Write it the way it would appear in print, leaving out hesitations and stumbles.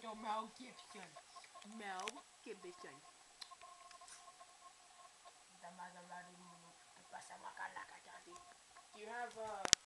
Yo, Mel Gibson. Mel Gibson. Dama dama di mulut. Pasa makan lah kacang. Do you have